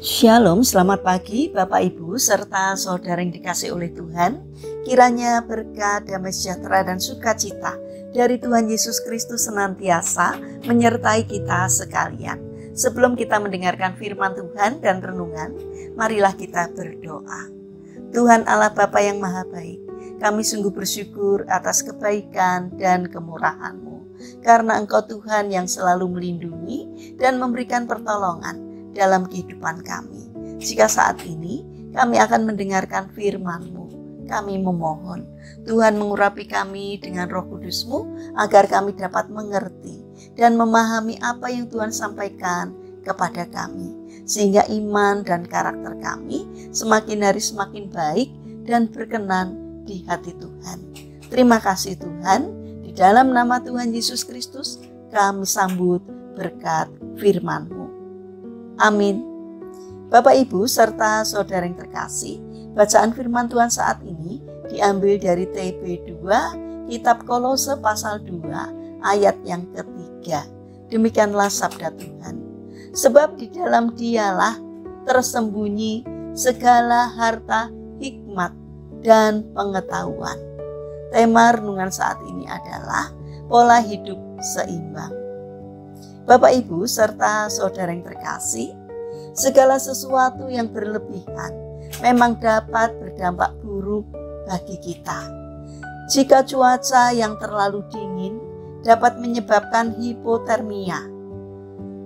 Shalom, selamat pagi Bapak Ibu serta saudara yang dikasihi oleh Tuhan. Kiranya berkat, damai sejahtera dan sukacita dari Tuhan Yesus Kristus senantiasa menyertai kita sekalian. Sebelum kita mendengarkan firman Tuhan dan renungan, marilah kita berdoa. Tuhan Allah Bapa yang Maha Baik, kami sungguh bersyukur atas kebaikan dan kemurahan-Mu, karena Engkau Tuhan yang selalu melindungi dan memberikan pertolongan dalam kehidupan kami. Jika saat ini kami akan mendengarkan firman-Mu, kami memohon Tuhan mengurapi kami dengan Roh Kudus-Mu agar kami dapat mengerti dan memahami apa yang Tuhan sampaikan kepada kami, sehingga iman dan karakter kami semakin hari semakin baik dan berkenan di hati Tuhan. Terima kasih Tuhan, di dalam nama Tuhan Yesus Kristus kami sambut berkat firman-Mu. Amin. Bapak Ibu serta saudara yang terkasih, bacaan firman Tuhan saat ini diambil dari TB 2, kitab Kolose pasal 2, ayat yang ketiga. Demikianlah sabda Tuhan. Sebab di dalam Dialah tersembunyi segala harta hikmat dan pengetahuan. Tema renungan saat ini adalah pola hidup seimbang. Bapak Ibu serta saudara yang terkasih, segala sesuatu yang berlebihan memang dapat berdampak buruk bagi kita. Jika cuaca yang terlalu dingin dapat menyebabkan hipotermia,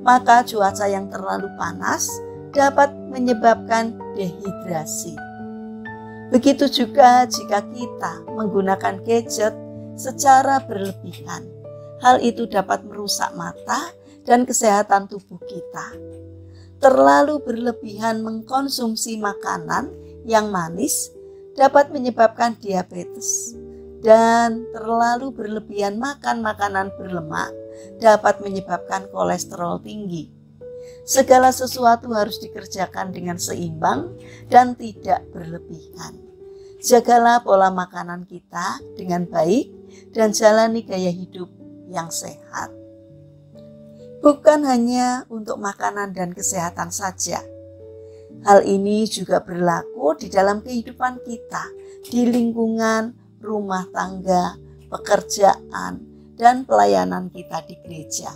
maka cuaca yang terlalu panas dapat menyebabkan dehidrasi. Begitu juga jika kita menggunakan gadget secara berlebihan, hal itu dapat merusak mata dan kesehatan tubuh kita. Terlalu berlebihan mengkonsumsi makanan yang manis dapat menyebabkan diabetes, dan terlalu berlebihan makan makanan berlemak dapat menyebabkan kolesterol tinggi. Segala sesuatu harus dikerjakan dengan seimbang dan tidak berlebihan. Jagalah pola makanan kita dengan baik dan jalani gaya hidup yang sehat. Bukan hanya untuk makanan dan kesehatan saja. Hal ini juga berlaku di dalam kehidupan kita, di lingkungan, rumah tangga, pekerjaan, dan pelayanan kita di gereja.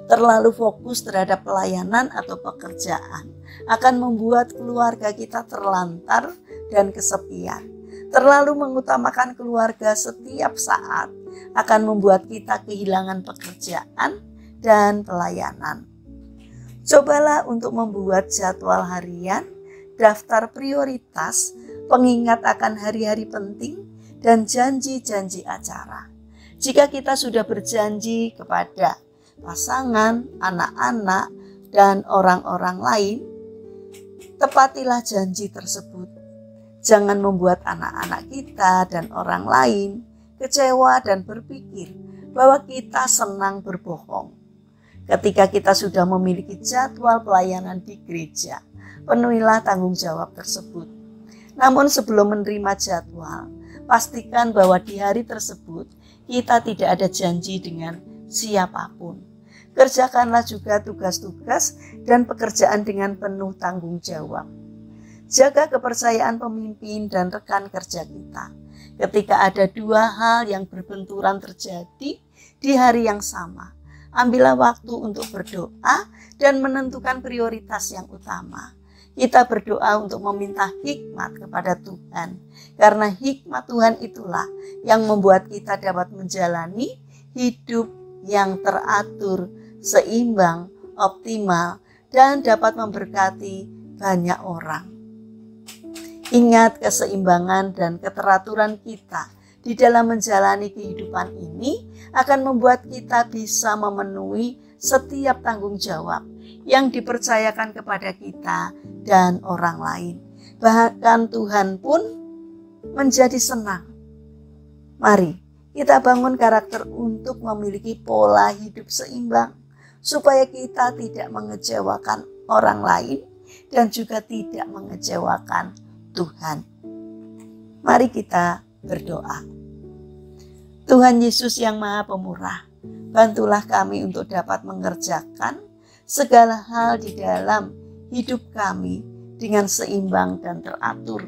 Terlalu fokus terhadap pelayanan atau pekerjaan akan membuat keluarga kita terlantar dan kesepian. Terlalu mengutamakan keluarga setiap saat akan membuat kita kehilangan pekerjaan dan pelayanan. Cobalah untuk membuat jadwal harian, daftar prioritas, pengingat akan hari-hari penting, dan janji-janji acara. Jika kita sudah berjanji kepada pasangan, anak-anak, dan orang-orang lain, tepatilah janji tersebut. Jangan membuat anak-anak kita dan orang lain kecewa dan berpikir bahwa kita senang berbohong. Ketika kita sudah memiliki jadwal pelayanan di gereja, penuhilah tanggung jawab tersebut. Namun sebelum menerima jadwal, pastikan bahwa di hari tersebut kita tidak ada janji dengan siapapun. Kerjakanlah juga tugas-tugas dan pekerjaan dengan penuh tanggung jawab. Jaga kepercayaan pemimpin dan rekan kerja kita. Ketika ada dua hal yang berbenturan terjadi di hari yang sama, ambillah waktu untuk berdoa dan menentukan prioritas yang utama. Kita berdoa untuk meminta hikmat kepada Tuhan, karena hikmat Tuhan itulah yang membuat kita dapat menjalani hidup yang teratur, seimbang, optimal, dan dapat memberkati banyak orang. Ingat, keseimbangan dan keteraturan kita di dalam menjalani kehidupan ini akan membuat kita bisa memenuhi setiap tanggung jawab yang dipercayakan kepada kita dan orang lain. Bahkan Tuhan pun menjadi senang. Mari kita bangun karakter untuk memiliki pola hidup seimbang, supaya kita tidak mengecewakan orang lain dan juga tidak mengecewakan Tuhan. Mari kita berdoa. Tuhan Yesus yang Maha Pemurah, bantulah kami untuk dapat mengerjakan segala hal di dalam hidup kami dengan seimbang dan teratur,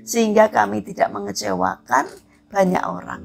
sehingga kami tidak mengecewakan banyak orang.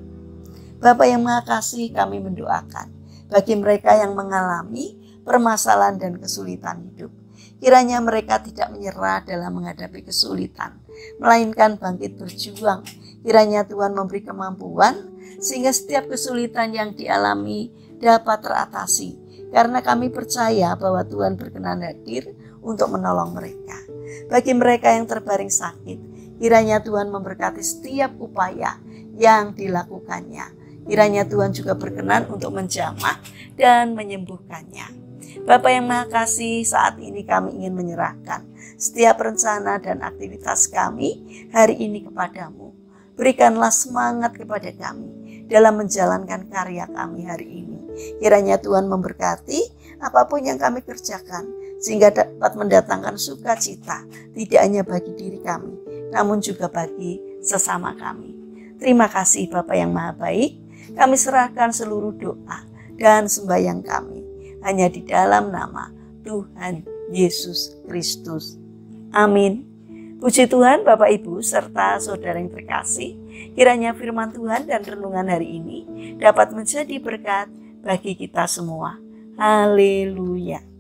Bapa yang Maha Kasih, kami mendoakan bagi mereka yang mengalami permasalahan dan kesulitan hidup. Kiranya mereka tidak menyerah dalam menghadapi kesulitan, melainkan bangkit berjuang. Kiranya Tuhan memberi kemampuan sehingga setiap kesulitan yang dialami dapat teratasi. Karena kami percaya bahwa Tuhan berkenan hadir untuk menolong mereka. Bagi mereka yang terbaring sakit, kiranya Tuhan memberkati setiap upaya yang dilakukannya. Kiranya Tuhan juga berkenan untuk menjamah dan menyembuhkannya. Bapa yang Maha Kasih, saat ini kami ingin menyerahkan setiap rencana dan aktivitas kami hari ini kepadamu. Berikanlah semangat kepada kami dalam menjalankan karya kami hari ini. Kiranya Tuhan memberkati apapun yang kami kerjakan, sehingga dapat mendatangkan sukacita tidak hanya bagi diri kami, namun juga bagi sesama kami. Terima kasih Bapa yang Maha Baik. Kami serahkan seluruh doa dan sembahyang kami hanya di dalam nama Tuhan Yesus Kristus. Amin. Puji Tuhan Bapak Ibu serta saudara yang terkasih, kiranya firman Tuhan dan renungan hari ini dapat menjadi berkat bagi kita semua. Haleluya.